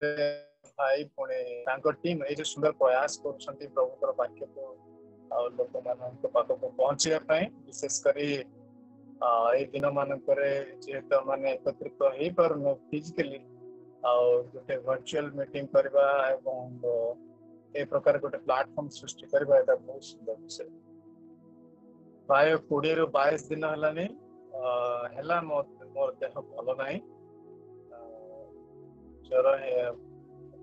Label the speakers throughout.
Speaker 1: भाई पुणे तांको टीम ए जो सुंदर प्रयास करछंती प्रभुकर वाक्य को लोक मानक पाखक पहुंचिया विशेष करी ए दिन मानकरे जेहेतु माने एकत्रित हो पार फिजिकली गोटे वर्चुअल मीटिंग करबा एवं ए प्रकार गोटे प्लेटफॉर्म सृष्टि करबा एटा बहुत सुंदर विषय प्राय 20 रु 22 दिन हलानी हला मोर देह भल नाही ज्वर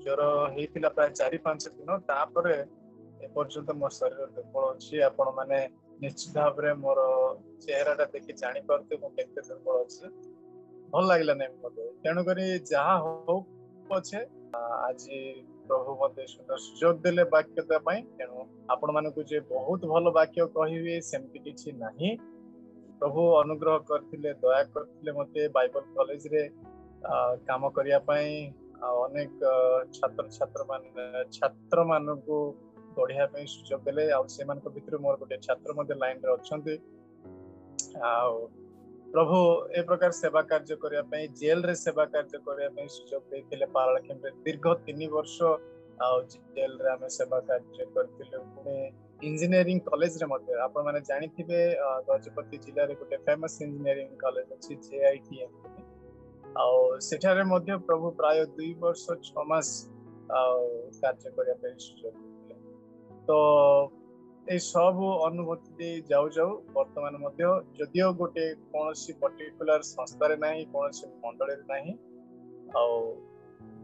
Speaker 1: ज्वर होता प्राय 4-5 दिन तापर एपर्यंत मो शरीर दुर्बल अच्छी आपण मैंने निश्चित भाव में मोर चेहरा देखी जानी पारे मुझे दुर्बल अच्छे भल लगला नहीं मत तेणुक जहाँ हो पछे आज प्रभु मत सुंदर सुजोग देले वाक्य देवाई तेणु आपण मानक जे बहुत भल वाक्य कहे सेमती किसी नहीं प्रभु अनुग्रह करथिले दया करथिले मते बाइबल कॉलेज रे काम करिया पई अनेक छात्र मानकु बढ़िया पई सुजोग देले आ से मानक भितर मोर गोटे छात्र मते लाइन रे अछंती आ प्रभु ए प्रकार सेवा कार्य करिया पई जेल रे सेवा कार्य करिया पई सुजोग देथिले पारालाखिम रे दीर्घ 3 वर्ष आ जेल रे हमें सेवा कार्य करथिले पुणे इंजीनियरिंग कॉलेज रे मते आपण माने जानि थिबे गजपति जिल्ला रे गोटे फेमस इंजीनियरिंग कॉलेज अछि JITM सेठारे मध्य प्रभु प्राय 2 वर्ष 6 मास कार्य करिया पे सुजोग देथिले तो ए सब अनुभूति दे जाऊ जाऊ वर्तमान मध्य जदियो गोटे कोनोसी पर्टिकुलर संस्था रे नाही कोनोसी मंडल रे नाही आ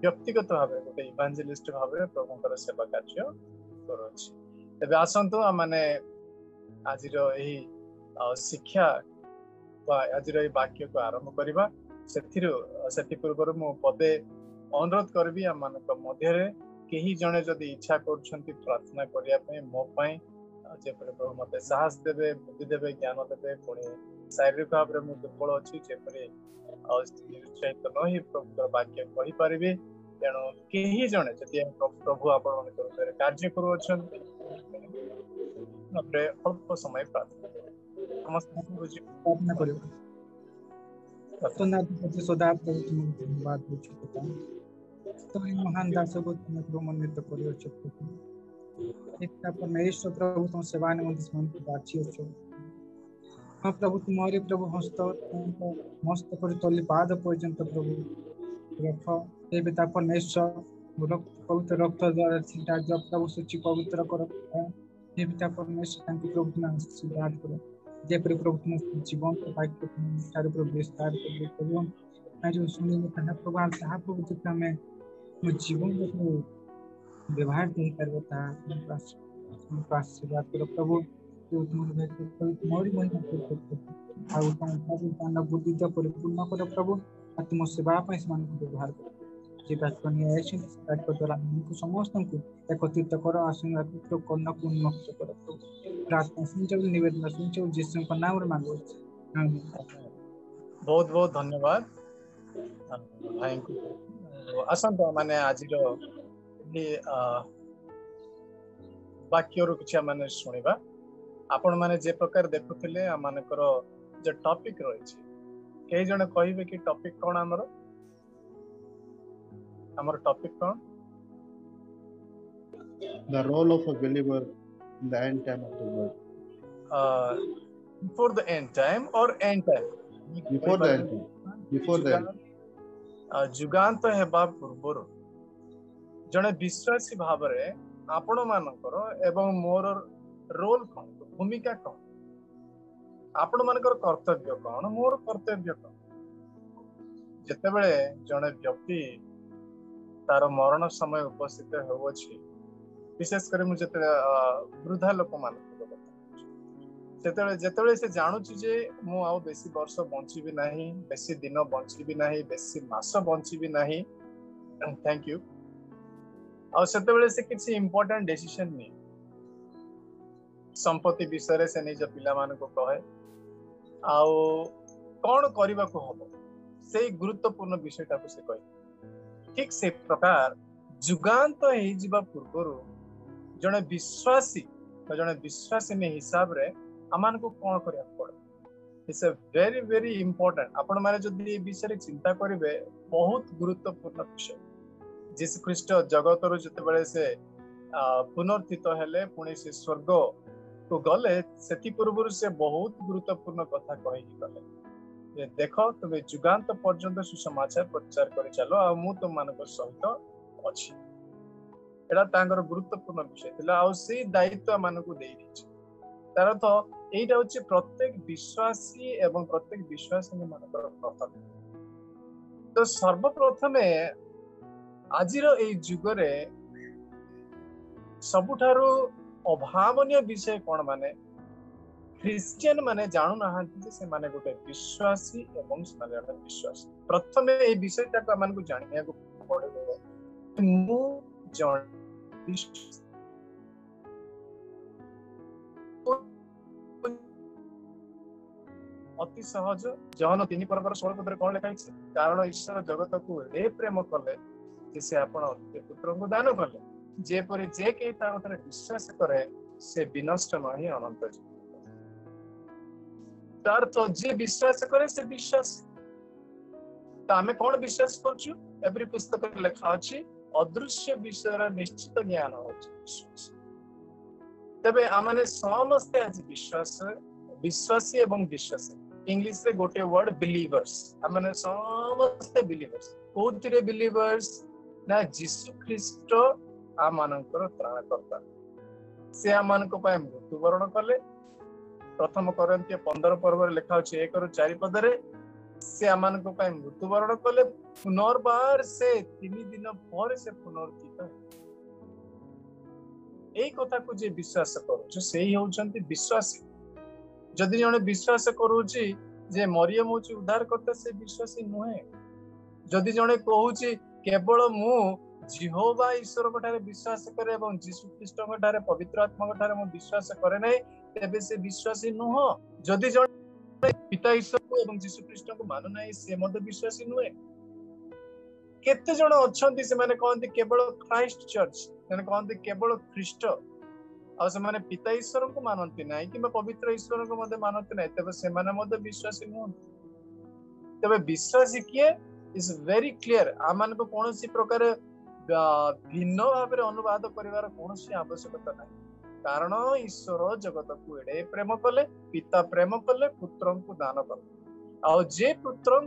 Speaker 1: व्यक्तिगत भाव गोटे इवांजेलिस्ट भाव प्रभुकर सेवा कार्य करछि तबे आसंतो माने आजिर एही शिक्षा आजिर एही वाक्य को आरंभ करिबा से पूर्व मु पदे अनुरोध करबी आम मान मध्य कहीं जड़े जदि इच्छा कर प्रार्थना करने मो जेपरी प्रभु मत साहस देवे बुद्धि देवे ज्ञान देवे पुणी शारीरिक भाव में दुर्बल अच्छी जेपरी निरुत्साहित न ही प्रभु वाक्य कहीपरि तेणु कहीं जड़े जदि प्रभु आपण कार्य करुँच अल्प समय प्रार्थना
Speaker 2: प्रार्थना सदा धन्यवाद तो महान दास को तुम मनमित परमेश्वर प्रभु तुम सेवा बाछी हाँ प्रभु तुम्हारे प्रभु हस्त मस्त कर तली पाद पर्यंत प्रभु रख हे पिता परमेश्वर पवित्र रक्त द्वारा छिटा जब प्रभु सूची पवित्र कर हे पिता परमेश्वर प्रभु तुम आशीर्वाद करो जेपरी प्रभु तुम जीवन वाक्य ठार प्रभु विस्तार कर प्रभु जो सुनी कहा प्रभु ताहा प्रभु जितना हमें जीवन व्यवहार नहीं करता आशीर्वाद करो प्रभु तुम्हारी महिमा बुद्धि परिपूर्ण कर प्रभु तुम सेवा व्यवहार कर द्वारा समस्त एकत्रित कर आशीर्वाद कर्ण को उन्मुक्त कर प्रार्थना सुन निवेदन सुन जीसु का नाम मांगो
Speaker 1: बहुत बहुत धन्यवाद भाई को आसंत माने आज वाक्य किसी माने सुनिबा आपण माने जे प्रकार देखुथिले मानकर जे टॉपिक रही कई जने कहिबे कि टॉपिक कौन हमर टॉपिक कौन
Speaker 3: the role of a believer in the end time of the world
Speaker 1: before the end time or end time
Speaker 3: before the end time before the end
Speaker 1: जुगांत हेबा पूर्वर जने विश्वासी भाव रे आपण मानकर एवं मोर रोल कौन भूमिका कौन आपण मानकर कर्तव्य कौन मोर कर्तव्य कौन जेतेबेले जने व्यक्ति तार मरण समय उपस्थित होउछि विशेष कर मुझे वृद्धा लोक मान जेतेबेले से जानुछि जे मु आउ बेसी वर्ष बंचिबी नाही बेसी दिन बंचिबी नाही बेसी मास बंचिबी नाही थैंक यू और सेतेबेले से किसी इंपोर्टेंट डिसीजन नहीं संपत्ति विषय से निज पिला मान को कहे आउ कौन करने को हम से गुरुत्वपूर्ण विषयटा को से कहे ठीक से प्रकार जुगांत हो पूर्व जड़े विश्वासी जड़े विश्वासी हिसाब रे आमान को कौन करिया पड़े it's a very very important आपण माने जदी विषय चिंता करिवे बहुत गुरुत्वपूर्ण विषय जीशु ख्रीष्ट जगत जिते से पुनर्थित हेले पुणी से स्वर्ग को गले से पूर्व से बहुत गुरुत्वपूर्ण कथा कही गले देख तुम जुगांत पर्यंत सुसमाचार प्रचार कर चलो आ मु तुम मान सहित अच्छी एटा गुरुत्वपूर्ण विषय थिला आ से दायित्व मानकु दे दी तार अर्थ एटा होछि प्रत्येक विश्वासी एवं प्रत्येक विश्वासी मानकर कर्तव्य। तो सर्वप्रथम आजिर ए जुगरे सबुठारु अभावनीय विषय कौन माने ख्रिस्टियन माने जानू ना से माने गोटे विश्वासी एवं से माने गोटे विश्वासी प्रथम ए विषय तक मन को जानिया को पड़े मु जन अति सहज जहन 3 पर्वर 16 पदरे कौन लिखा है कारण ईश्वर जगत को ए प्रेम कले जे से आपण पुत्र को दान कले जेपरि जे के ता उतरे विश्वास करे से विनष्ट नहीं अनंत जीवन तार तो जे विश्वास करे से विश्वास तो आमे कौन विश्वास करछु एवरी पुस्तक लिखा अछि अदृश्य विषय निश्चित ज्ञान होछि तबे आमने समस्त आज विश्वास विश्वासी एवं विश्वासी इंग्लिश रे गोटे वर्ड बिलीवर्स आमने समस्त बिलीवर्स कोथिरे बिलीवर्स ना यीशु ख्रीष्ट आ मानकर त्राणकर्ता से आ मानक पय मृत्युवरण कले प्रथम कोरिन्थिय 15 पर्व लिखा अछि 1 ରୁ 4 पदरे से आ मानक पय मृत्युवरण कले पुनर्बार से 3 दिन पर से पुनर्जीवित एई कथा को जे विश्वास करू से ही होचंती विश्वासी जदि जने विश्वास करूची जे मरियम होची उद्धार करता से विश्वासी नुहे जदि जने कहूची केवल मु जिहोवा ईश्वर कठारे विश्वास करे एवं यीशु ख्रीष्ट कठारे पवित्र आत्मा कठारे मु विश्वास करे नै तेबे से विश्वासी नुह जदि जने पिता ईश्वर को एवं यीशु ख्रीष्ट को मानु नै से मते विश्वासी नुहे केते जण अछंती से माने कहंती केवल क्राइस्ट चर्च माने कहंती केवल ख्रीष्ट आ से माने पिता ईश्वर को मानती नै कि पवित्र ईश्वर को मते मानती नै तबे से माने मते विश्वासी नुह तबे विश्वासी किए इज वेरी क्लियर आ मान को कोनोसी प्रकार भिन्न भाव रे अनुवाद करिवार कोनोसी आवश्यकता नै कारण ईश्वर जगत को एडे प्रेम कले पिता प्रेम कले पुत्र को दान कले आ जे पुत्र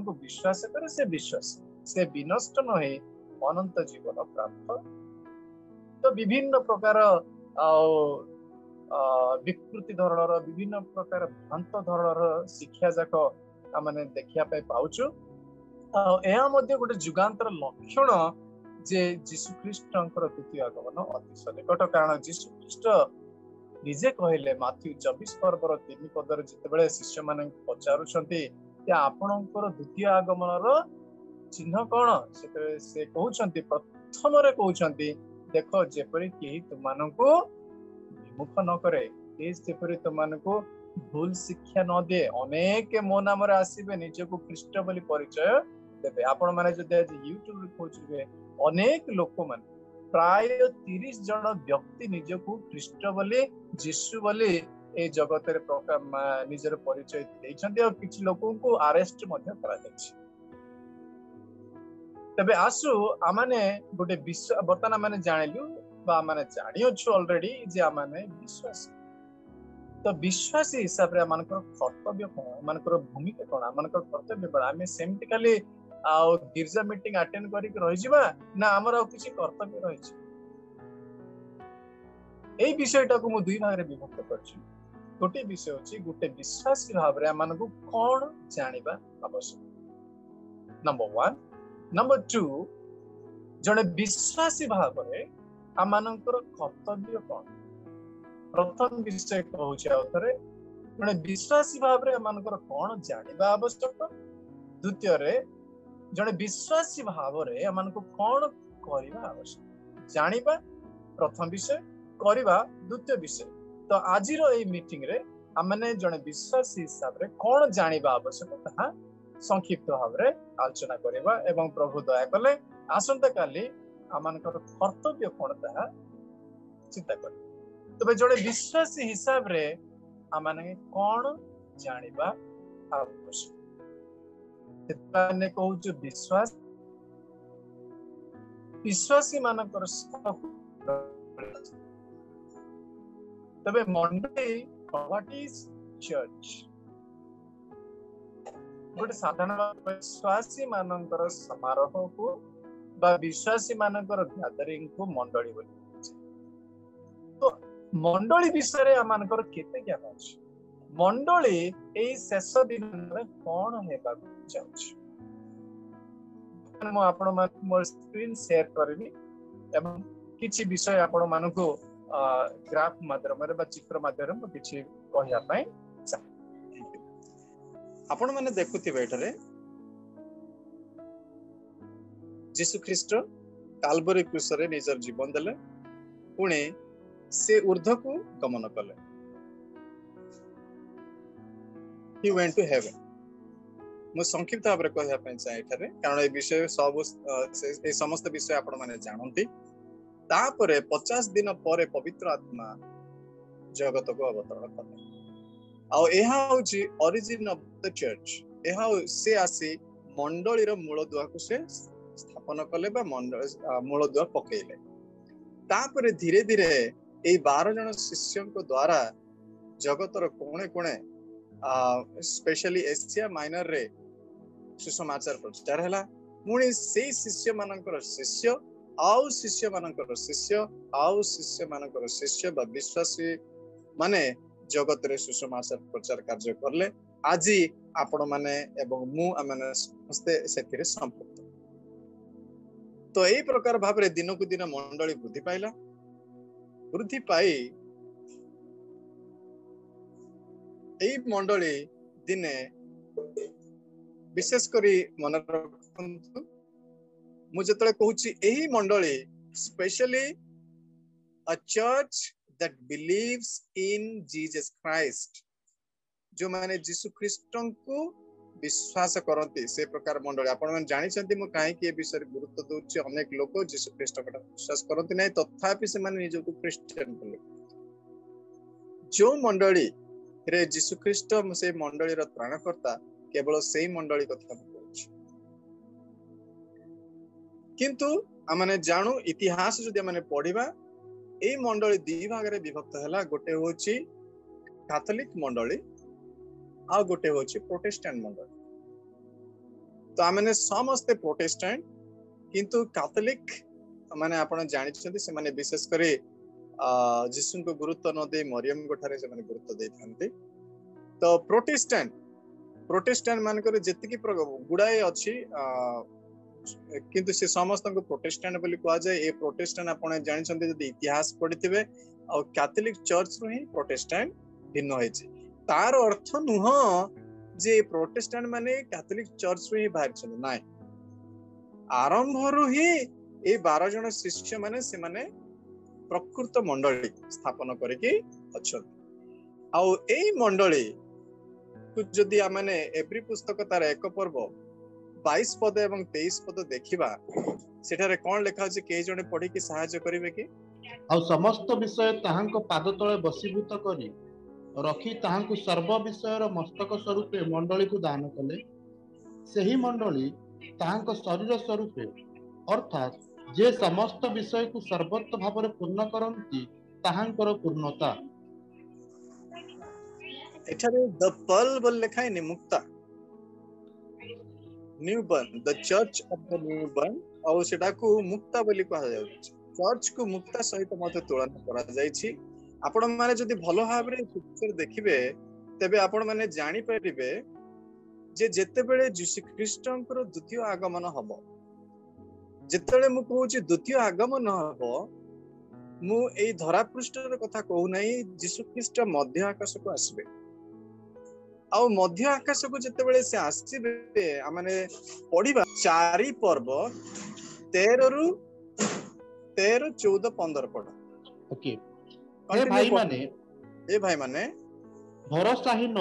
Speaker 1: को विश्वास करे से विश्वास से विनष्ट नहे अनंत जीवन प्राप्त तो विभिन्न प्रकार विकृति धरणर विभिन्न प्रकार भ्रांत धरणर शिक्षा जाक आमने देखिया पाई पाउछु एहा मध्ये गोटे जुगांतर लक्षण जे यीशु ख्रीष्टंकर द्वितीय आगमन अति निकट कारण यीशु ख्रीष्ट निजे कहले माथ्यू 24 पर्वर 3 पदर जितेबेले शिष्य माने पचारुछंती जे आपणकर द्वितीय आगमनर चिन्ह कोन से कहउछंती प्रथम रे कहउछंती देखो जेपरि केही तुमानको विमुख न करे जेपरि तुमानको भूल शिक्षा न दे अनेक मो नाम रे आसीबे निजको ख्रीष्ट बोली परिचय देबे आपण माने जदि आज यूट्यूब रे खोजबे अनेक लोक माने प्राय 30 जन व्यक्ति निजको ख्रीष्ट बोली यीशु बोली ए जगत रे प्रकार निजर परिचय दैछन्ती और किछ लोकन को अरेस्ट मध्ये करा जाछि तबे आसु आमाने गोटे विश्वास बर्तमान माने जानिलु बा माने जानियो छु ऑलरेडी जे आमाने विश्वास तो विश्वासी हिसाब रे मानकर कर्तव्य कोन मानकर भूमिका कोन मानकर कर्तव्य कोन आमे सेमति खाली आ गिरजा मीटिंग अटेंड करी रहि जिबा ना हमर किछि कर्तव्य रहि छि एई विषयटा को मु दुई भाग रे विभक्त करछि गोटे विषय अछि गोटे विश्वासी भाव रे मानकु कोन जानिबा आवश्यक नंबर 1 नंबर 2 जने विश्वासी भाव रे आमानकर कर्तव्य कोन प्रथम विषय कहूछि आउथरे जने विश्वासी भाव रे आमानकर कोन जानिबा आवश्यक द्वितीय रे जने विश्वासी भाव रे आमानको कोन करिबा आवश्यक जानिबा प्रथम विषय करिबा द्वितीय विषय तो आजिर ए मीटिंग रे आमने जने विश्वासी हिसाब रे कोन जानिबा आवश्यक ताहा संक्षिप्त भाव रे आलोचना करिबा एवं प्रभु दया कले आसंता काली आमानकर कर्तव्य कोन ताहा चिंता कर तबे जने विश्वासी हिसाब रे आमाने कोन जानिबा आवश्यक तने कहूछु विश्वास विश्वासी मानकर तबे मंडली व्हाट इज चर्च गोटे साधारण विश्वासी मानकर समारोह को बा विश्वासी मानकर गैदरिंग को मंडली बोली। तो मंडली विषय आमर केते ज्ञान अछि मंडली ए शेष दिन में कौन हेबा चाहछि मु आपण मानक मोर स्क्रीन शेयर करबी एवं किछि विषय आपण मानक ग्राफ माध्यम रे बा चित्र माध्यम रे किछि कहया पय आपण माने देखुथिबे एठारे यीशु ख्रीष्ट काल्वरी क्रूस रे निजर जीवन देले पुणे से ऊर्ध्व को गमन कले he went to heaven मु संक्षिप्त भाव कहया पय चाहे एठारे कारण ए विषय सब ए समस्त विषय आपण माने जानंती तापरे 50 दिन परे पवित्र आत्मा जगत को अवतरण कले आ एहा होची ओरिजिन ऑफ द चर्च एहा से आसी मंडली रो मूल दुआ को से स्थापन कले बा मूल दुआ पकेइले तापरे धीरे धीरे ए 12 जन शिष्यों को द्वारा जगतर कोणे कोणे स्पेशली एशिया माइनर रे सुसमाचार प्रचार हैला मुनी से शिष्य मानकर शिष्य आउ शिष्य मानकर शिष्य आउ शिष्य मानकर शिष्य बा विश्वासी माने जगत रे सुसमाचार प्रचार कार्य करले आजी आपण माने एवं मु आमने समस्त सेथिरे संपृक्त तो एई प्रकार भाव रे दिन को दिन मंडली वृद्धि पाई एई मंडली दिने विशेष करी मन रखंतु मु जतले कहूची एही मंडली specially a church that believes in Jesus Christ जो माने यीशु ख्रीष्ट को विश्वास करती से प्रकार मंडली आपण मन जानि छथि मु काहे कि ए विषय गुरुत्व दोछि अनेक लोक यीशु ख्रीष्ट को विश्वास करती नै तथापि से माने निज को क्रिश्चियन बोले जो मंडली रे यीशु ख्रीष्ट से मंडली रो त्राणकर्ता केवल सेही मंडली कथा कहूछि किंतु आमने जानू इतिहास जदि आमने पढिबा ए मंडली दी भाग रे विभक्त हला गोटे होछि कैथोलिक मंडली आ गोटे होछि प्रोटेस्टेंट मंडली तो आमने समस्त प्रोटेस्टेंट किंतु कैथोलिक माने आपण जानि छथि से माने विशेष करे यीशु को गुरुत्व न दे मरियम गोठारे से माने गुरुत्व देथांती तो प्रोटेस्टेंट मानकर जेतिकी गुडाए अछि किंतु से समस्त को प्रोटेस्टेंट बोली कहा जाए ए प्रोटेस्टेंट आपण जानि छथि जदि इतिहास पढिथिबे आ कैथोलिक चर्च रो ही प्रोटेस्टेंट भिन्न होय छै तार अर्थ नुह जे प्रोटेस्टेंट माने कैथोलिक चर्च रो ही बाहर छन नाय आरंभ रो ही ए 12 जन शिष्य माने से माने प्रकृत मंडली स्थापन करके अछन आ एई मंडली जदि आमने एवरी पुस्तक तार एक पर्व 22 पद एवं 23 पद देखिबा सेठारे कोन लेखा अछि के जने पढी के सहायता करिवे कि
Speaker 3: आ समस्त विषय ताहांको पाद तळे बसीभूत करी रखी ताहांको सर्व विषय रो मस्तक स्वरूप मंडली को दान कले सही मंडली ताहांको शरीर स्वरूप अर्थात जे समस्त विषय को सर्वत्र भाव रे पूर्ण करंती ताहांकर पूर्णता
Speaker 1: एठारे द पर्ल बोल लेखाय नि मुक्ता new burn the church of the new burn और सेटा को मुक्ता बोली कहा जाय चर्च को मुक्ता सहित मते तुलना करा जाय छी आपण माने जदि भलो भाबरे पिक्चर देखिबे तबे आपण माने जानि परिबे जे जेते बेले यीशु ख्रीष्टंकर द्वितीय आगमन हबो जेतेले मु कहूची द्वितीय आगमन हबो मु एई धरा पृष्ठर कथा कहू नै यीशु ख्रीष्ट मध्य आकाश को आसबे आ मध्य आकाश को जेते बेले से आसीबे माने पढिबा चारि पर्व 13 रु 13 14 15 पढ
Speaker 3: ओके ए भाई माने
Speaker 2: भरोसाहीन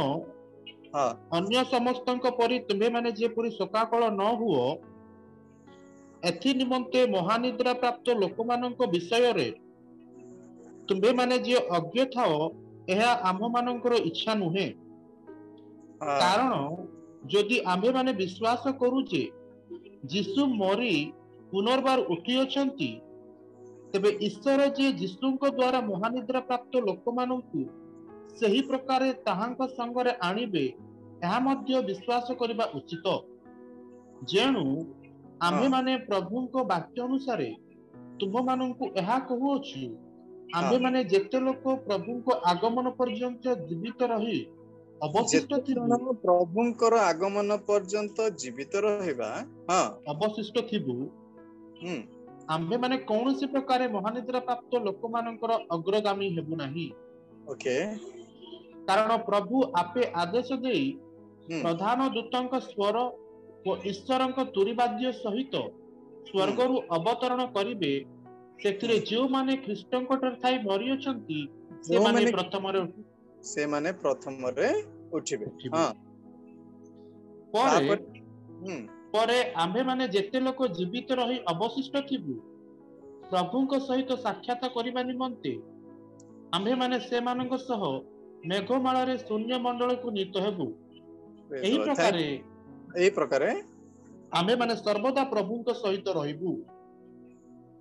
Speaker 3: हां
Speaker 2: अन्य समस्तक परि तुम्हे माने जे पुरी शोकाकल न हुओ एथि निमंते महानिद्रा प्राप्त लोक मानक विषय रे तुम्हे माने जे अज्ञ थाओ एहा आम मानकर इच्छा नुहे कारण जदि आम्भे माने विश्वास करू जे यीशु मरी
Speaker 3: पुनर्बार उठी अछंती तेबे ईश्वर जे यीशुଙ୍କ द्वारा महानिद्रा प्राप्त लोकमानंकु सही प्रकार ताहांक संगरे आनिबे ଏହା ମଧ୍ୟ विश्वास କରିବା उचित। जेणु आम्भे माने प्रभुଙ୍କ वाक्य अनुसारे तुम मानंकु ଏହା कहुଅछु आम्भे माने जेते लोक प्रभुଙ୍କ आगमन पर्यंत जीवित रही अवशिष्ट थिबु
Speaker 1: प्रभुଙ୍କର आगमन पर्यंत जीवित रहिबा
Speaker 3: अवशिष्ट थिबु आम्भे माने कौनसी प्रकार महानिद्रा प्राप्त लोक मानकर अग्रगामी हेबु नाही।
Speaker 1: ओके
Speaker 3: कारण प्रभु आपे आदेश देई प्रधान दूतଙ୍କ स्वर ଓ ଈଶ୍ୱରଙ୍କ ତୁରୀବାଦ୍ୟ ସହିତ ସ୍ୱର୍ଗରୁ ଅବତରଣ କରିବେ ସେଥିରେ ଯେଉଁମାନେ ଖ୍ରୀଷ୍ଟଙ୍କଠାରେ ଥାଇ ମରିଅଛନ୍ତି
Speaker 1: ସେମାନେ ପ୍ରଥମରେ ଉଠିବେ।
Speaker 3: ପରେ ଆମ୍ଭେମାନେ ଯେତେ ଲୋକ ଜୀବିତ ରହି ଅବଶିଷ୍ଟ ଥିବୁ ପ୍ରଭୁଙ୍କ ସହିତ ସାକ୍ଷାତ କରିବା ନିମନ୍ତେ ଆମ୍ଭେମାନେ ସେମାନଙ୍କ ସହ ମେଘମାଳରେ ଶୂନ୍ୟ ମଣ୍ଡଳକୁ ନୀତ ହେବୁ।
Speaker 1: ଏହି ପ୍ରକାରେ
Speaker 3: ଆମେ ମାନେ ସର୍ବଦା ପ୍ରଭୁଙ୍କ ସହିତ ରହିବୁ।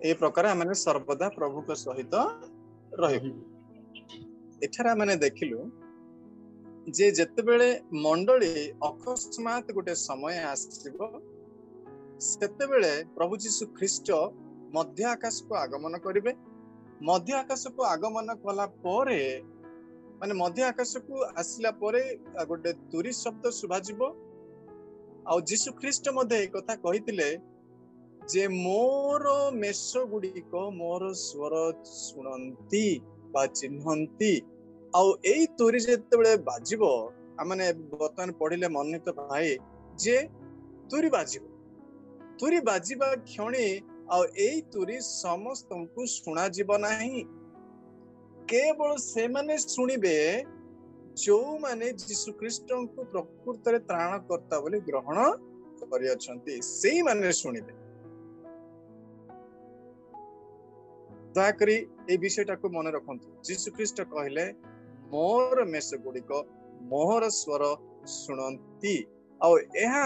Speaker 1: ଏହି ପ୍ରକାରେ ଆମେ ସର୍ବଦା ପ୍ରଭୁଙ୍କ ସହିତ ରହିବୁ। ଏଠାରେ ଆମେ ଦେଖିଲୁ ଯେ ଯେତେବେଳେ ମଣ୍ଡଳୀ ଅକସ୍ମାତ ଗୋଟେ ସମୟ ଆସିବ ସେତେବେଳେ ପ୍ରଭୁ ଯୀଶୁ ଖ୍ରୀଷ୍ଟ ମଧ୍ୟ ଆକାଶକୁ ଆଗମନ କରିବେ। ମଧ୍ୟ ଆକାଶକୁ ଆଗମନ କଲା ପରେ ମାନେ ମଧ୍ୟ ଆକାଶକୁ ଆସିଲା ପରେ ଗୋଟେ ତୁରୀ ଶବ୍ଦ ଶୁଭାଯିବ। ଆଉ ଯୀଶୁ ଖ୍ରୀଷ୍ଟ ମଧ୍ୟ ଏ କଥା କହିଥିଲେ ଯେ ମୋର ମେଷ ଗୁଡିକ ମୋର ସ୍ୱର ଶୁଣନ୍ତି ବା ଚିହ୍ନନ୍ତି। ଆଉ ଏଇ ତୁରୀ ଯେତେବେଳେ ବାଜିବ ଆମେ ବର୍ତ୍ତମାନ ପଢିଲେ ମନୋନୀତ ଭାଇ ଯେ ତୁରୀ ବାଜିବା କ୍ଷଣି ଆଉ ଏଇ ତୁରୀ ସମସ୍ତଙ୍କୁ ଶୁଣାଯିବ ନାହିଁ। କେବଳ ସେମାନେ ଶୁଣିବେ ଯୋଉମାନେ ଯୀଶୁ ଖ୍ରୀଷ୍ଟଙ୍କୁ ପ୍ରକୃତରେ ତ୍ରାଣକର୍ତ୍ତା ବୋଲି ଗ୍ରହଣ କରିଅଛନ୍ତି ସେଇମାନେ ଶୁଣିବେ। ଦୟାକରି ଏଇ ବିଷୟଟାକୁ ମନେ ରଖନ୍ତୁ। ଯୀଶୁ ଖ୍ରୀଷ୍ଟ କହିଲେ ମୋର ମେଷ ଗୁଡିକ ମୋର ସ୍ୱର ଶୁଣନ୍ତି। ଆଉ ଏହା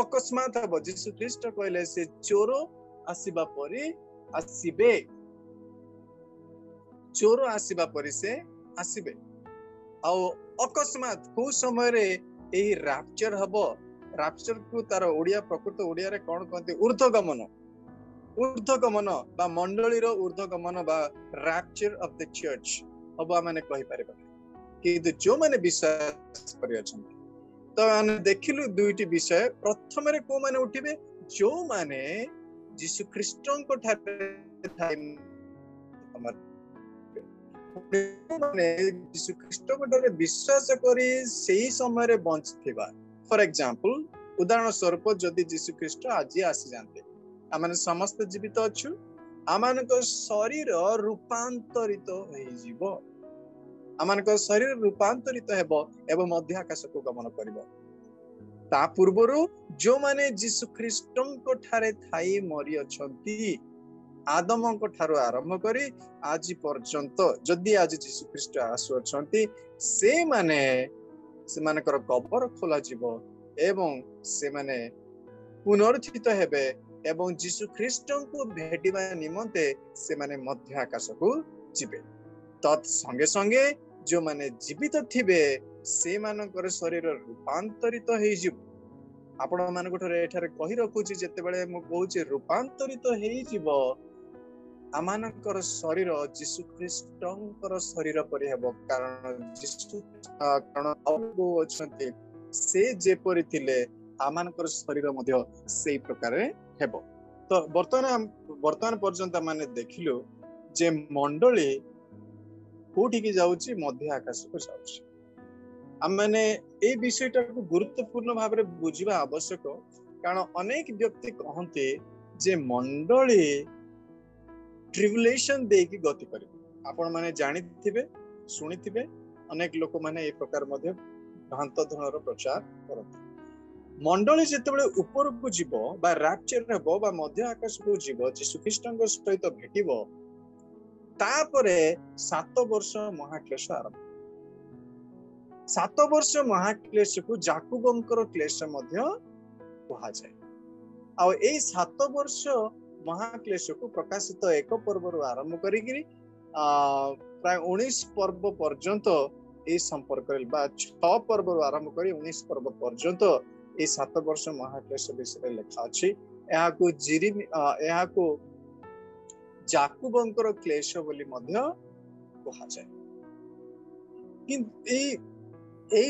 Speaker 1: ଅକସ୍ମାତ ହବ। ଯୀଶୁ ଖ୍ରୀଷ୍ଟ କହିଲେ ସେ ଚୋର ଆସିବା ପରି ଆସିବେ। ଚୋର ଆସିବା ପରି ସେ ଆସିବେ। ଆଉ ଅକସ୍ମାତ କୋଉ ସମୟରେ ଏହି ରାପ୍ଚର ହବ। ରାପ୍ଚର କୁ ତାର ପ୍ରକୃତ ଓଡିଆରେ କଣ କହନ୍ତି? ଊର୍ଦ୍ଧ୍ୱଗମନ ବା ମଣ୍ଡଳୀର ଊର୍ଦ୍ଧ୍ୱଗମନ ବା ରାପ୍ଚର ଅଫ ଦ ଚର୍ଚ୍ଚ ହବ ଆମେ କହିପାରିବା। କିନ୍ତୁ ଯୋଉମାନେ ବିଶ୍ୱାସ କରିଅଛନ୍ତି ତ ଆମେ ଦେଖିଲୁ ଦୁଇଟି ବିଷୟ। ପ୍ରଥମରେ କୋଉମାନେ ଉଠିବେ? ଯୋଉମାନେ ଯୀଶୁ ଖ୍ରୀଷ୍ଟଙ୍କ ଠାରେ ଯୀଶୁ ଖ୍ରୀଷ୍ଟଙ୍କ ଠାରେ ବିଶ୍ୱାସ କରି ସେଇ ସମୟରେ ବଞ୍ଚିଥିବା। ଫର ଏକ୍ସାମ୍ପଲ ଉଦାହରଣ ସ୍ୱରୂପ ଯଦି ଯୀଶୁ ଖ୍ରୀଷ୍ଟ ଆଜି ଆସିଯାଆନ୍ତେ ଆମେ ସମସ୍ତେ ଜୀବିତ ଅଛୁ। ଆମମାନଙ୍କ ଶରୀର ରୂପାନ୍ତରିତ ହେଇଯିବ। ଆମମାନଙ୍କ ଶରୀର ରୂପାନ୍ତରିତ ହେବ ଏବଂ ମଧ୍ୟ ଆକାଶକୁ ଗମନ କରିବ। ତା ପୂର୍ବରୁ ଯୋଉମାନେ ଯୀଶୁ ଖ୍ରୀଷ୍ଟଙ୍କ ଠାରେ ଥାଇ ମରିଅଛନ୍ତି ଆଦମଙ୍କ ଠାରୁ ଆରମ୍ଭ କରି ଆଜି ପର୍ଯ୍ୟନ୍ତ ଯଦି ଆଜି ଯୀଶୁ ଖ୍ରୀଷ୍ଟ ଆସୁଅଛନ୍ତି ସେମାନଙ୍କର କବର ଖୋଲାଯିବ ଏବଂ ସେମାନେ ପୁନରୁତ୍ଥିତ ହେବେ ଏବଂ ଯୀଶୁ ଖ୍ରୀଷ୍ଟଙ୍କୁ ଭେଟିବା ନିମନ୍ତେ ସେମାନେ ମଧ୍ୟ ଆକାଶକୁ ଯିବେ। ତତ୍ ସଙ୍ଗେ ସଙ୍ଗେ ଯୋଉମାନେ ଜୀବିତ ଥିବେ ସେମାନଙ୍କର ଶରୀର ରୂପାନ୍ତରିତ ହେଇଯିବ। ଆପଣ ମାନଙ୍କ ଠାରେ ଏଠାରେ କହି ରଖୁଛି ଯେତେବେଳେ ମୁଁ କହୁଛି ରୂପାନ୍ତରିତ ହେଇଯିବ ଆମମାନଙ୍କର ଶରୀର ଯୀଶୁ ଖ୍ରୀଷ୍ଟଙ୍କର ଶରୀର ପରି ହେବ। କାରଣ ଅଛନ୍ତି ସେ ଯେପରି ଥିଲେ ଆମମାନଙ୍କର ଶରୀର ମଧ୍ୟ ସେଇ ପ୍ରକାରରେ ହେବ। ତ ବର୍ତ୍ତମାନ ପର୍ଯ୍ୟନ୍ତ ଆମେ ଦେଖିଲୁ ଯେ ମଣ୍ଡଳୀ କୋଉଠିକି ଯାଉଛି? ମଧ୍ୟ ଆକାଶକୁ ଯାଉଛି। ଆମେ ଏଇ ବିଷୟଟାକୁ ଗୁରୁତ୍ୱପୂର୍ଣ୍ଣ ଭାବରେ ବୁଝିବା ଆବଶ୍ୟକ। କାରଣ ଅନେକ ବ୍ୟକ୍ତି କହନ୍ତି ଯେ ମଣ୍ଡଳୀ ଟ୍ରିବୁଲେସନ ଦେଇକି ଗତି କରିବେ। ଆପଣ ମାନେ ଜାଣିଥିବେ ଶୁଣିଥିବେ ଅନେକ ଲୋକମାନେ ଏ ପ୍ରକାର ମଧ୍ୟ ଭ୍ରାନ୍ତ ଧାରଣାର ପ୍ରଚାର କରନ୍ତି। ମଣ୍ଡଳୀ ଯେତେବେଳେ ଉପରକୁ ଯିବ ବା ରାପ୍ଚର ହେବ ବା ମଧ୍ୟ ଆକାଶକୁ ଯିବ ଯୀଶୁ ଖ୍ରୀଷ୍ଟଙ୍କ ସହିତ ଭେଟିବ ତାପରେ 7 ବର୍ଷ ମହାକ୍ଲେଶ ଆରମ୍ଭ। 7 ବର୍ଷ ମହାକ୍ଲେଶକୁ ଯାକୁବଙ୍କର କ୍ଲେଶ ମଧ୍ୟ କୁହାଯାଏ। ଆଉ ଏଇ 7 ବର୍ଷ महाक्लेश को प्रकाशित 1 पर्व आरंभ करी प्राय 19 पर्व पर्यंत ये संपर्क 6 पर्व आरंभ करी 19 पर्व पर्यंत ये 7 वर्ष महाक्लेश विषय लिखा अछि। को जाकुबंकर क्लेश बोली मध्य कहा जाए। कि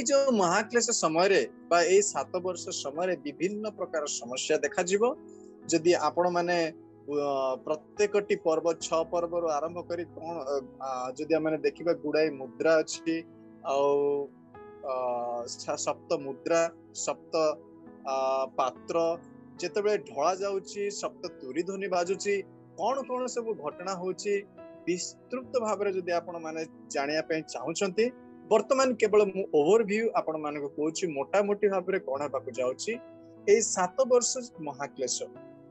Speaker 1: जो महाक्लेश समय रे बा 7 वर्ष समय विभिन्न प्रकार समस्या देखा जीवो। जदि आपण माने प्रत्येकटी पर्व 6 पर्व आरंभ करी कौन जदि आम देखा गुड़ाई मुद्रा अच्छी सप्त मुद्रा सप्त पात्र जिते ढला जाउची सप्त तुरी ध्वनि बाजुची कौन कौन सब घटना होची विस्तृत भाव में जदि आपण माने जानिया पे चाहूछंती वर्तमान केवल मु ओवरव्यू आपण मानको कहूची मोटा मोटी भाव में कौन हेबाकु जाउची। ए 7 वर्ष महाक्लेश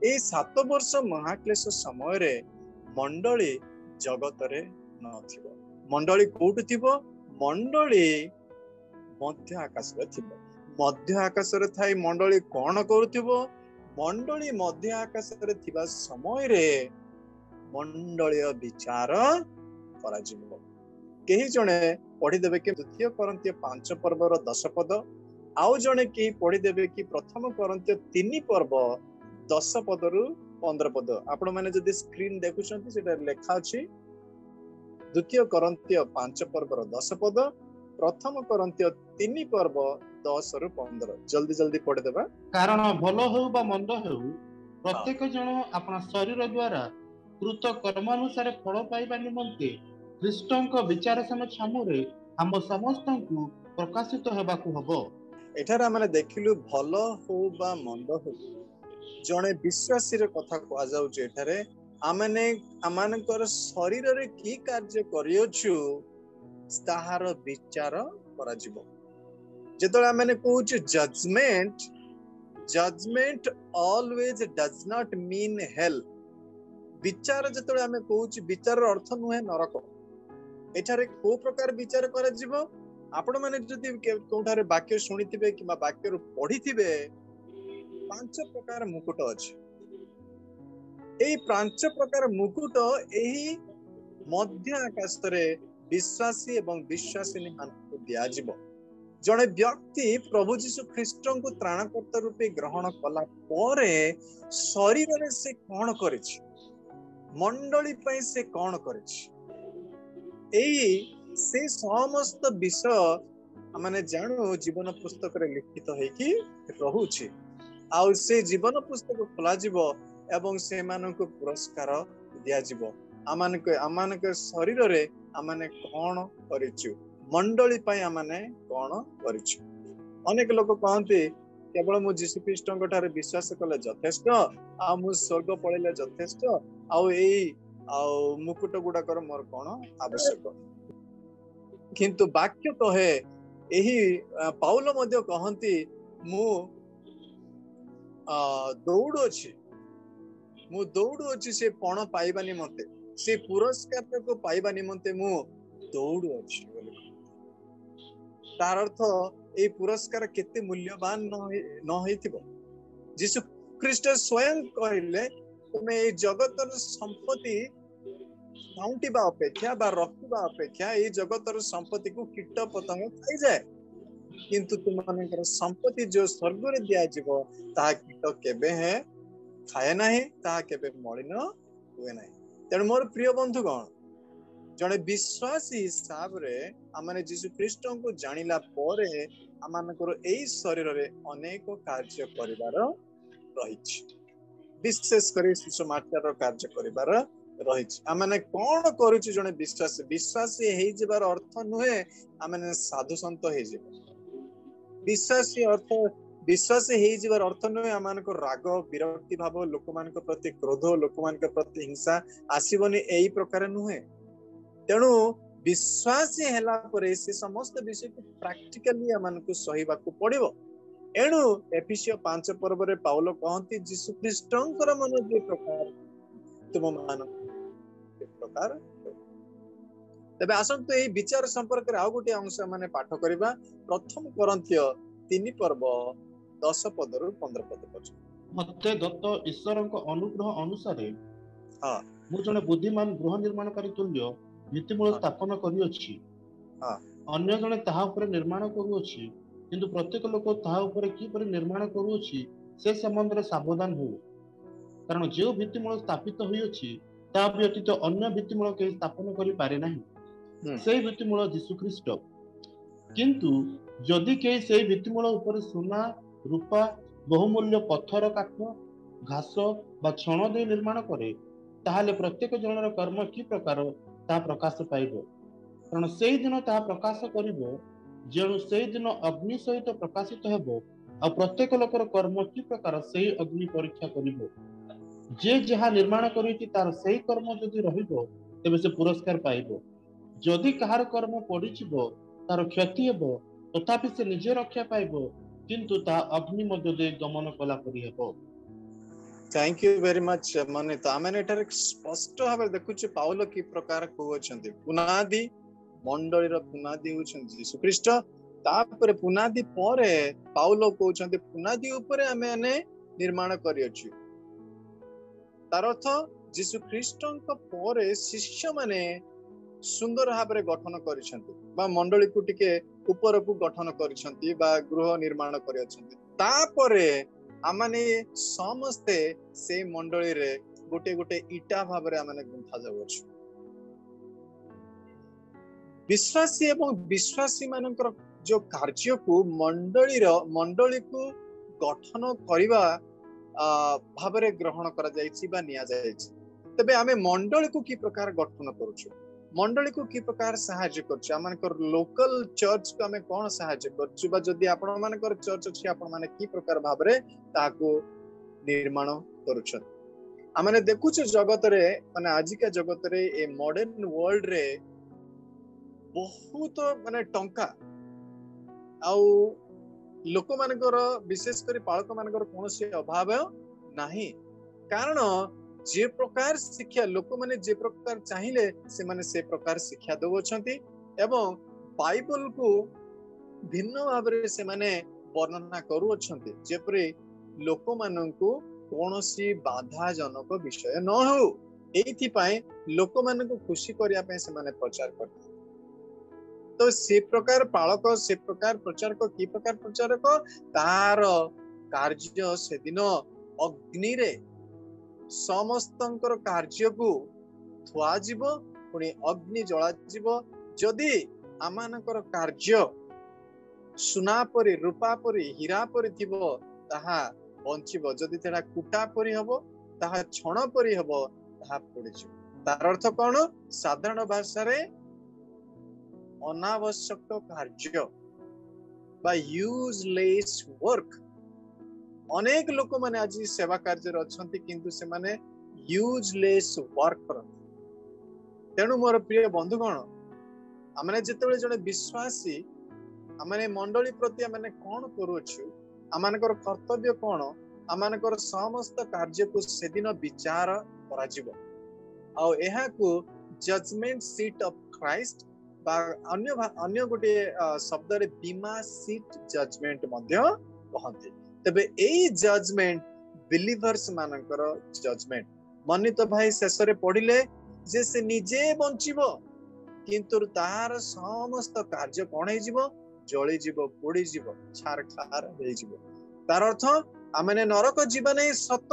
Speaker 1: ए 7 वर्ष महाक्लेश समय रे मंडली जगत रे नथिबो। मंडली कोउट थिबो? मंडली मध्य आकाश रे थिबो। मध्य आकाश रे थाई मंडली कोन करूथिबो? मंडली मध्य आकाश रे थिबा समय रे मंडलीय विचार करा जिवो। केही जणे पढ़ी देबे कि 2 कोरिन्थिय 5 पर्वर 10 पद, आउ जणे केही पढ़ी देबे कि 1 कोरिन्थिय 3 पर्व 10 पदरु 15 पद। आपण माने जदि स्क्रीन देखुछंती सेटा लेखा अछि 2 कोरिन्थिय 5 पर्वर 10 पद, 1 कोरिन्थिय 3 पर्व 10 रु 15। जल्दी जल्दी पढ़ी देबा।
Speaker 3: कारण भलो हो बा मंद हो प्रत्येक जन अपना शरीर द्वारा कृत कर्म अनुसार फल पाइबा निमंते ख्रीष्टଙ୍କ विचार सामने हम समस्त को प्रकाशित हेबाकू हबो।
Speaker 1: एठार हमने देखिलु भलो हो बा मंद हो जने विश्वासी रे कथा कहा जाउचे। एठारे आमने अमानकर शरीर रे की कार्य करियोछु ताहार विचार करा जिवो। जेतले आमने कहूछु judgment always does not mean hell. विचार जेतले आमे कहूछु विचार अर्थ नुहे नरक। एठारे को प्रकार विचार करा जिवो? आपण माने जदि कोठारे वाक्य सुनिथिबे किबा वाक्य पढ़िथिबे 5 प्रकार मुकुट अछि। एही 5 प्रकार मुकुट एही मध्य आकाश रे विश्वासी एवं विश्वासिनी मानक दिया जिवो। जने व्यक्ति प्रभु जीशु ख्रीष्ट को त्राणकर्ता रूपे ग्रहण कला परे शरीर रे से कोन करिछि, मंडली पई से कोन करिछि, एही से समस्त विषय माने जानू जीवन पुस्तक रे लिखित है कि रहुछि। आउ से जीवन पुस्तक खोला जिवो एवं से मानको पुरस्कार दिया जिवो। आमानक शरीर रे आमाने कोन करिछु, मंडली पई आमाने कोन करिछु। अनेक लोक कहंती केवल मु जीशु ख्रीष्ट ठारे विश्वास कले यथेष्ट, आ मु स्वर्ग पळेले यथेष्ट, आ एई मुकुट गुडाकर मोर कोन आवश्यक। किंतु वाक्य कहे एही पाउल मध्य कहंती मु दौड़ू अछि से पण पाइबा निमंते, से पुरस्कार को पाइबा निमंते मु दौड़ू अछि। तार अर्थ ए पुरस्कार केते मूल्यवान न होइथिबो। जीशु ख्रीष्ट स्वयं कहले तुमे ए जगतर संपत्ति साउंटिबा अपेक्षा बा रखिबा अपेक्षा ए जगतर संपत्ति को कीट पतंग खाई जाए, किंतु तुमनकर संपत्ति जो स्वर्ग रे दिया जिवो ता कीट केबे है खाए नाही, ता केबे मलिन हुए नाही। तेणु मोर प्रिय बंधुगण, जने विश्वासी हिसाब रे आमाने जीशु ख्रीष्ट को जानिला परे आमानकर एई शरीर रे अनेक कार्य करिवार रहिछि। विशेष करी सुसमाचार कार्य करिवार रहिछि। आमाने कोन करूछि जने विश्वासी हेइ जिबार अर्थ नुहे आमाने साधु संत हेइ जिबो। विश्वासी हेइ जिबार अर्थ नुहे आमानकर राग विरक्ति भाव लोक मानक प्रति क्रोध लोक मानक प्रति हिंसा आसीबनी, एई प्रकार नुहे। तेणु विश्वासी हेला परे से समस्त विषय को प्रैक्टिकली आमानकु सहीबाकु पड़िबो। एणु एफिसियो 5 पर्व रे पाउल कहंती जीशु ख्रीष्टंकर मन जे प्रकार तुम मान प्रकार। तबे आसंतु एही विचार संपर्क रे आ गोटे अंश माने पाठ करिबा 1 कोरिन्थिय 3 पर्व 10 पदरु 15 पद पर्यंत।
Speaker 3: ମତେ ଦତ୍ତ ଈଶ୍ୱରଙ୍କ ଅନୁଗ୍ରହ ଅନୁସାରେ
Speaker 1: ହଁ
Speaker 3: ମୁଁ ଜଣେ ବୁଦ୍ଧିମାନ ଗୃହ ନିର୍ମାଣକାରୀ ତୁଲ୍ୟ ଭିତ୍ତିମୂଳ
Speaker 1: ହଁ
Speaker 3: ସ୍ଥାପନ କରିଅଛି।
Speaker 1: ହଁ
Speaker 3: ଅନ୍ୟ ଜଣେ ତାହା ଉପରେ ନିର୍ମାଣ କରୁଅଛି, କିନ୍ତୁ ପ୍ରତ୍ୟେକ ଲୋକ ତାହା ଉପରେ କିପରି ନିର୍ମାଣ କରୁଅଛି ସେ ସମ୍ବନ୍ଧରେ ସାବଧାନ ହଉ। କାରଣ ଯେଉଁ ଭିତ୍ତିମୂଳ ସ୍ଥାପିତ ହୋଇଅଛି ତା ବ୍ୟତୀତ ଅନ୍ୟ ଭିତ୍ତିମୂଳ କେହି ସ୍ଥାପନ କରିପାରେ ନାହିଁ।
Speaker 1: ହୁଁ
Speaker 3: ସେଇ ଭିତ୍ତିମୂଳ ଯୀଶୁଖ୍ରୀଷ୍ଟ। କିନ୍ତୁ ଯଦି କେହି ସେଇ ଭିତ୍ତିମୂଳ ଉପରେ ସୁନା, ରୂପା, ବହୁମୂଲ୍ୟ ପଥର, କାଠ, ଘାସ ବା ଛଣ ଦେଇ ନିର୍ମାଣ କରେ, ତାହେଲେ ପ୍ରତ୍ୟେକ ଜଣର କର୍ମ କି ପ୍ରକାର ତାହା ପ୍ରକାଶ ପାଇବ। କାରଣ ସେଇ ଦିନ ତାହା ପ୍ରକାଶ କରିବ, ଯେଣୁ ସେଇ ଦିନ ଅଗ୍ନି ସହିତ ପ୍ରକାଶିତ ହେବ, ଆଉ ପ୍ରତ୍ୟେକ ଲୋକର କର୍ମ କି ପ୍ରକାର ସେଇ ଅଗ୍ନି ପରୀକ୍ଷା କରିବ। ଯେ ଯାହା ନିର୍ମାଣ କରିଛି ତାର ସେଇ କର୍ମ ଯଦି ରହିବ, ତେବେ ସେ ପୁରସ୍କାର ପାଇବ। ଯଦି କାହାର କର୍ମ ପଡିଯିବ ତାର କ୍ଷତି ହେବ, ତଥାପି ସେ ନିଜେ ରକ୍ଷା ପାଇବ, କିନ୍ତୁ ତାହା ଅଗ୍ନି ମଧ୍ୟ ଦେଇ ଗମନ କଲା ପରି ହେବ।
Speaker 1: Thank you very much Manit. आम एठारे स्पष्ट भाव देखुचे पाउल कि प्रकार कहउछन्ति पुनादी मंडलीर पुनादी होउछन्ति यीशुख्रीष्ट। तापर पुनादी परे पाउल कहउछन्ति पुनादी उपरे आमे निर्माण करियछु। तार अर्थ यीशुख्रीष्टଙ୍କ परे शिष्य माने सुंदर भाବରେ गठन करिसन्ति बा मंडली को टिके ऊपर को गठन करिसन्ति बा गृह निर्माण करियछन्ति। तापरे आमाने समस्ते से मंडली रे गोटे गोटे इटा भाବରେ आमाने गुंथा जाउछु। विश्वासी एवं विश्वासी मानकर जो कार्य को मंडली को गठन करिवा भाବରେ ग्रहण करा जायछि बा निया जायछि। तबे आमे मंडली को की प्रकार गठन करूछु, मंडली को की प्रकार सहायता करछु, आमानकर लोकल चर्च को आमे कोन सहायता करछु, बा जदि आपण मानकर चर्च अछि आपण माने की प्रकार भाबरे ताको निर्माण करूछु। आमाने देखुछु जगत रे माने आजिका जगत रे ए मॉडर्न वर्ल्ड रे बहुत माने टंका आउ लोक मानकर विशेष करी पालक मानकर कोनोसी अभाव नाही। कारण जे प्रकार शिक्षा लोक माने जे प्रकार चाहिए से माने से प्रकार शिक्षा दउछन्ति एवं बाइबल को भिन्न भाबरे से माने वर्णना करूछन्ति जेपरि लोक माननकु कोनोसी बाधा जनक विषय न हो। एथि पाए लोक माननकु खुशी करिया पे से माने प्रचार करते। तो से प्रकार पालक से प्रकार प्रचारक की प्रकार प्रचारक तार कार्य से दिन अग्नि रे समस्तंकर कार्य को थुआ जीव पुणी अग्नि जला जीव। जदि आमानकर कार्य सुना परि रूपा परि हीरा परि थिबो ताहा बंचिबो, जदि तेरा कुटा परि हबो ताहा छण परि हबो ताहा पड़ि जीव। तार अर्थ कोन? साधारण भाषा रे अनावश्यक कार्य बा यूजलेस वर्क। अनेक लोक माने आज सेवा कार्य अच्छी किंतु से माने यूजलेस वर्क करते। तेणु मोर प्रिय बंधुगण आमने जेतेबेले जने विश्वासी आमने मंडली प्रति आमने कोन करूछु, आमानकर कर्तव्य कोन, आमानकर समस्त कार्य को सेदिन विचार करा जिवो आ एहा को जजमेंट सीट ऑफ क्राइस्ट बा अन्य गोटे शब्द रे बीमा सीट जजमेंट मध्य कहंती। तबे एई जजमेंट बिलीवर्स मानकर जजमेंट मनित भाई शेष रे पढ़िले जे से निजे बंचिबो किंतु तार समस्त कार्य कोन हे जिवो, जळी जिवो, पोड़ी जिवो, छारखार हे जिवो। तार अर्थ आमने नरक जीवन हे सत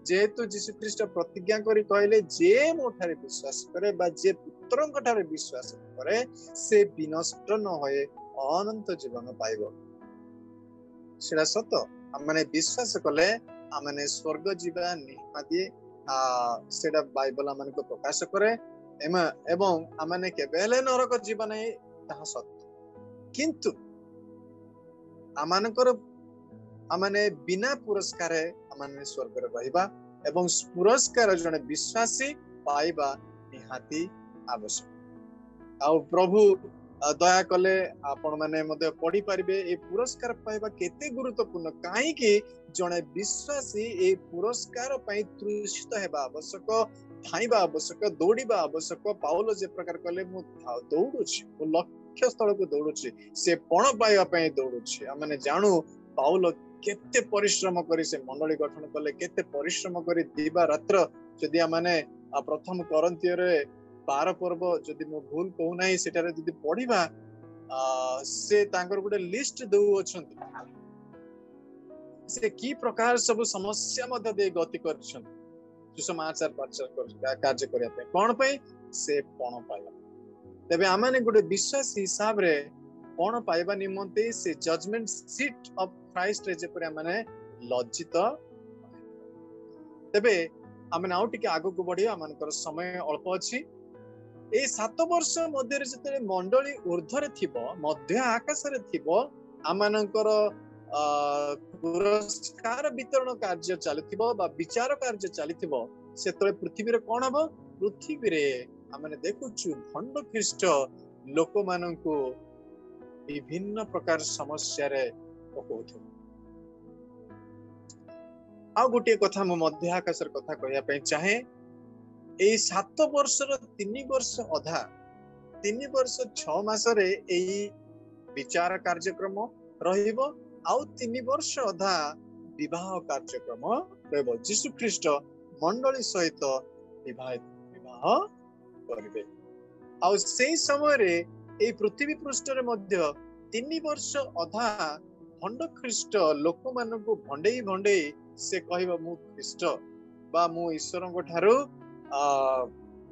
Speaker 1: जेहेतु यीशुख्रीष्ट प्रतिज्ञा करी कहले जे मोठारे विश्वास करे बा जे पुत्रंक ठारे विश्वास करे से विनष्ट न होए अनंत जीवन पाइबो। सेटा सत आमने विश्वास कले आमने स्वर्ग जीवा निहाती सेटा बाइबल आमने को प्रकाश करे एवं आमने केबेले नरक जीवन हे ताहा सत्य। किंतु आमानकर आमने बिना पुरस्कार आमने स्वर्ग रे रहिबा एवं पुरस्कार जने विश्वासी पाइबा निहाती आवश्यक। आ प्रभु दया कले आपण माने मध्य पढ़ी पारिबे ए पुरस्कार पाइबा केते गुरुत्वपूर्ण, काहे कि जने विश्वासी ए पुरस्कार पई तृषित हेबा आवश्यक, धाइबा आवश्यक, दौड़ीबा आवश्यक। पाउल जे प्रकार कले मु दौड़ुछि, मु लक्ष्य स्थल को दौड़ुछि, से पण पाइबा पई दौड़ुछि। आमने जानू पाउल केते परिश्रम करी से मंडली गठन कले केते परिश्रम करी दिवा रात्र जदि आमाने प्रथम करंतिय रे 12 पर्व जदि मो भूल कहू नाही सेटारे जदि पढिबा से तांकर गुटे लिस्ट दउ अछंती से की प्रकार सब समस्या मध्य दे गति करछन सुसमाचार प्रचार कार्य करिया पे कोन पे से कोन पाइबा तबे आमाने गुटे विश्वास हिसाब रे कोन पाइबा निमंते से जजमेंट सीट ऑफ क्राइस्ट रे जेपरे आमाने लज्जित तबे आमे नाउ टिके आगो को बढ़िया आमानकर समय अल्प अछि ए 7 वर्ष मध्य रे जते मंडली ऊर्ध्वरे थिबो मध्य आकाश रे थिबो आमानकर पुरस्कार वितरण कार्य चलथिबो बा विचार कार्य चलथिबो सेतरे पृथ्वी रे कोन हबो पृथ्वी रे आमे देखुछु भंड ख्रीष्ट लोक माननकु विभिन्न प्रकार समस्या रे पकोथु आ गोटे कथा मो मध्य आकाश रे कथा कहया पे चाहे ए 7 वर्ष रो 3 वर्ष अधा 3 वर्ष 6 मास रे एई विचार कार्यक्रम रहिबो आउ 3 वर्ष अधा विवाह कार्यक्रम रहबो यीशु ख्रीष्ट मंडली सहित विवाह करिवे आउ से समय रे ए पृथ्वी पृष्ठ रे मध्य 3 वर्ष अधा भंड ख्रीष्ट लोक मानकु भंडेई भंडेई से कहबो मु ख्रीष्ट बा मु ईश्वरଙ୍କ ठारू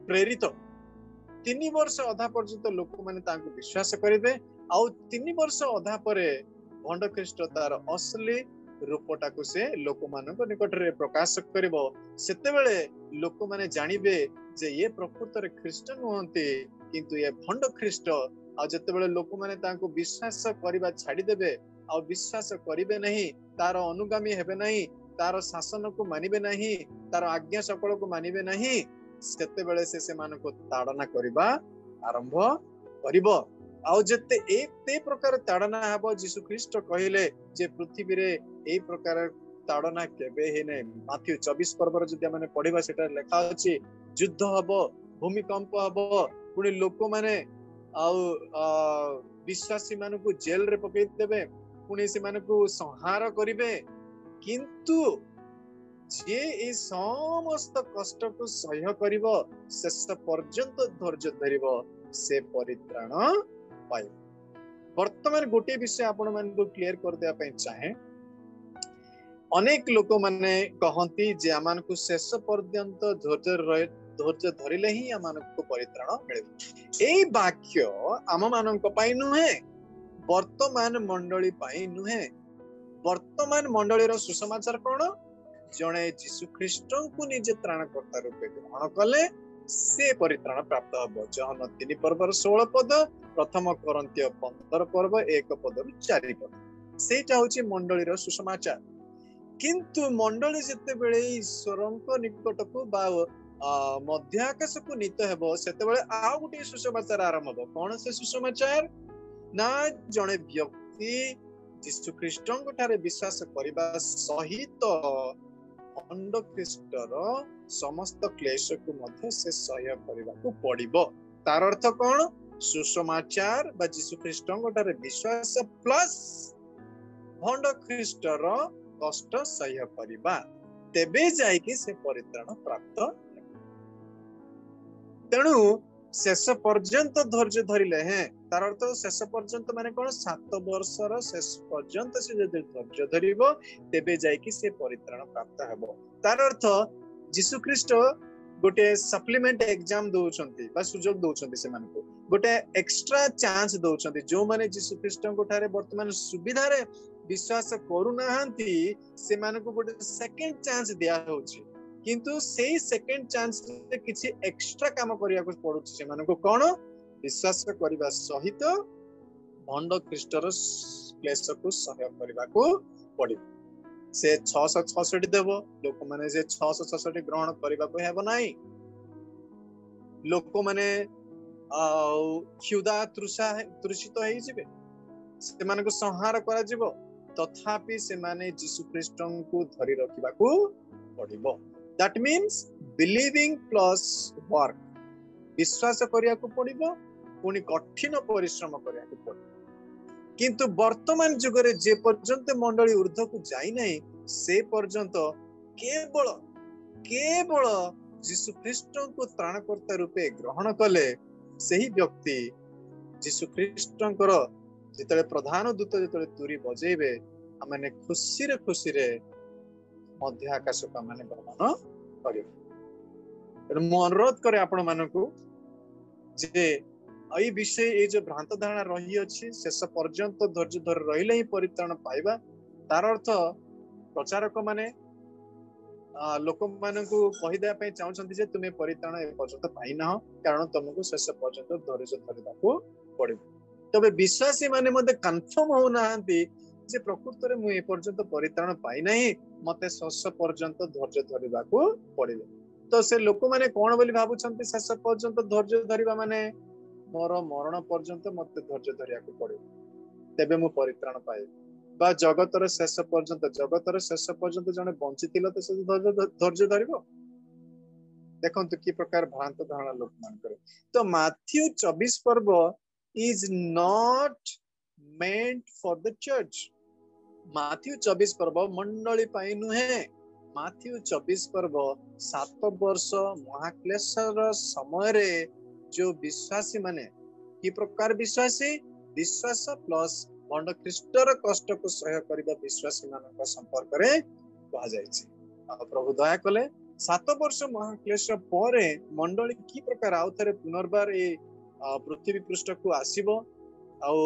Speaker 1: प्रेरित 3 वर्ष अधा पर्यंत लोक माने तांको विश्वास करिवे आउ 3 वर्ष अधा परे भंड ख्रीष्ट तार असली रूपटाको से लोक मानक निकट रे प्रकाश करिवो सेते बेले लोक माने जानिबे जे ये प्रकृत रे ख्रीष्ट नहंती किंतु ये भंड ख्रीष्ट आ जते बेले लोक माने तांको विश्वास करिबा छाडी देबे आ विश्वास करिवे नहीं तार अनुगामी हेबे नहीं तार शासन को मानिबे नहीं तार आज्ञा सकल को मानिबे नहीं सेते बेले से मानको ताड़ना करिबा आरंभ करिवो आउ जते ते प्रकार ताड़ना हबो यीशु ख्रीष्ट कहिले जे पृथ्वी रे ए प्रकार ताड़ना केबे हे नै माथ्यू 24 पर्व जदि माने पढिबा सेटा लेखा अछि युद्ध हबो भूमिकंप हबो पुनी लोक माने आउ विश्वासी मानको जेल रे पकई देबे पुनी से मानको संहार करिवे किंतु जे ए समस्त कष्ट को सह्य करिवो शेष पर्यंत धैर्य धरिवो से परित्राण पाई वर्तमान गोटे विषय आपण मानको क्लियर कर देया पई चाहे अनेक लोक माने कहंती जे आमानको शेष पर्यंत धैर्य धरिले ही आमानको परित्राण मिले एई वाक्य आम मानक पई नुहे वर्तमान मंडली पई नुहे वर्तमान मंडली रो सुसमाचार कोन जणे यीशु ख्रीष्ट को निजे त्राणकर्ता रूपे ग्रहण कले से परित्राण प्राप्त हबो जहन 3 पर्व 16 पद प्रथम करंतिय 15 पर्व 1 पद 4 पद सेटा होची मंडली रो सुसमाचार किंतु मंडली जते बेले ईश्वरଙ୍କ निकटको बा मध्य आकाश को नीत हेबो सेते बेले आ गुटे सुसमाचार आरंभ हबो कोन से सुसमाचार ना जणे व्यक्ति यीशु ख्रीष्टଙ୍କ ठारे विश्वास करिबा सहित भंड ख्रीष्टर समस्त क्लेश को मध्य से सह्य करिबा को पड़िबो तार अर्थ कोन सुसमाचार बा यीशु ख्रीष्टଙ୍କ ठारे विश्वास प्लस भंड ख्रीष्टर कष्ट सह्य करिबा तेबे जाय कि से परित्राण प्राप्त तेणु शेष पर्यंत धैर्य धरिले हैं तार अर्थ शेष पर्यंत माने कोन 7 वर्षर शेष पर्यंत से जदि धैर्य धरिबो तेबे जाय कि से परित्राण प्राप्त हेबो तार अर्थ यीशु ख्रीष्ट गोटे सप्लीमेंट एग्जाम दोउछंती बा सुजोग दोउछंती से मानको गोटे एक्स्ट्रा चांस दोउछंती जो माने यीशु ख्रीष्टଙ୍କ ठारे वर्तमान सुविधा रे विश्वास करू नाहंती से मानको गोटे सेकंड चांस दिया होउची किंतु सेही सेकंड चांस रे किछि एक्स्ट्रा काम करिया को पड़ुची से मानको कोन विश्वास करिबा सहित भंड ख्रीष्टर क्लेश को सहय करिबा को पड़ी से 666 देबो लोक माने से 666 ग्रहण करिबा को हेबो नाही लोक माने क्षुधा तृषित हेइ जिवे से माने को संहार करा जिवो तथापि से माने यीशु ख्रीष्टन को धरि रखिबा को पड़िबो that means believing plus work विश्वास करिया को पड़िबो पुनी कठिन परिश्रम करिया को पड़िबो किंतु वर्तमान जुगरे जे पर्यंत मंडली ऊर्ध्व को जाई नहीं से पर्यंत केवल केवल जीशु ख्रीष्ट को त्राणकर्ता रूपे ग्रहण कले सही व्यक्ति जीशु ख्रीष्टंकर जिते प्रधान दूत जिते तुरी बजेबे आमने खुशी रे मध्य आकाश को आमने गमन कर मु अनुरोध करे आपण मानकु जे एई विषय ए जो भ्रांत धारणा रही अछि शेष पर्यंत धैर्य धर रहिले ही परित्राण पाइबा तार अर्थ प्रचारक माने लोक मानकु कहि दे चाहछन्ति जे तुमे परित्राण ए पर्यंत पाइ ना कारण तुमको शेष पर्यंत धैर्य धरबाको पड़िबो तबे विश्वासी माने मते कन्फर्म हो नाहंती जे प्रकृत रे मु ए पर्यंत परित्राण पाइ नाही मते शेष पर्यंत धैर्य धरबाको पड़िबो तो से लोक माने कोन बोली भाबुछन्ति शेष पर्यंत धैर्य धरिबा माने मोर मरण पर्यंत मते धैर्य धरियाको पड़िबो तेबे मु परित्राण पाइ बा जगतर शेष पर्यंत जने बंचितिल तो से धैर्य धरिबो देखंतु की प्रकार भ्रांत धारणा लोक मान करे तो मैथ्यू 24 पर्व is not meant for the church Matthew 24 पर्व मंडली पाई नुहे मैथ्यू 24 पर्व 7 वर्ष महाक्लेशर समय रे जो विश्वासी माने की प्रकार विश्वास प्लस भंड ख्रीष्टर कष्ट को सह्य करबा विश्वासी मानक संपर्क रे कहा जायछि प्रभु दया कले 7 वर्ष महाक्लेश परे मंडली की प्रकार आउ थरे पुनर्बार ए पृथ्वी पृष्ठ को आसीबो आउ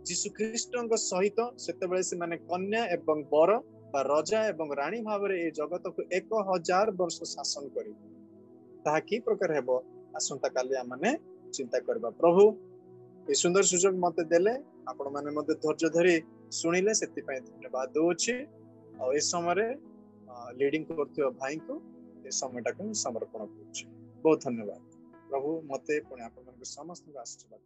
Speaker 1: जीशु ख्रीष्टଙ୍କ सहित सेते बेले से माने कन्या एवं बर बा राजा एवं रानी भाव रे ए जगत को 1000 वर्ष शासन करी ता की प्रकार हेबो आसंता काली माने चिंता करबा प्रभु ए सुंदर सुजोग मते देले आपण माने मते धैर्य धरि सुनिले सेति पय धन्यवाद दोछि आ ए समय रे लीडिंग करथियो भाई को ए समयटा को समर्पण करूछि बहुत धन्यवाद प्रभु मते पुणी आपण समस्त आशीर्वाद